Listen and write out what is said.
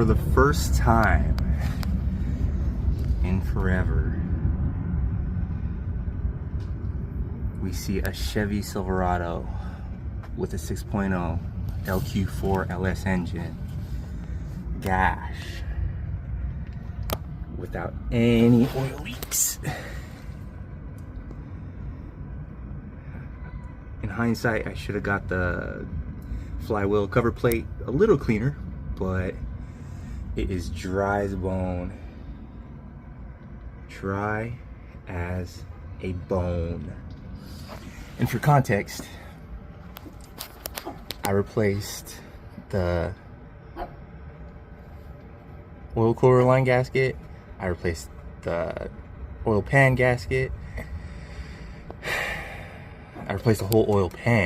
for the first time in forever, we see a Chevy Silverado with a 6.0 LQ4 LS engine, gas, without any oil leaks. In hindsight, I should have got the flywheel cover plate a little cleaner, but it is dry as a bone. Dry as a bone. And for context, I replaced the oil cooler line gasket, I replaced the oil pan gasket, I replaced the whole oil pan.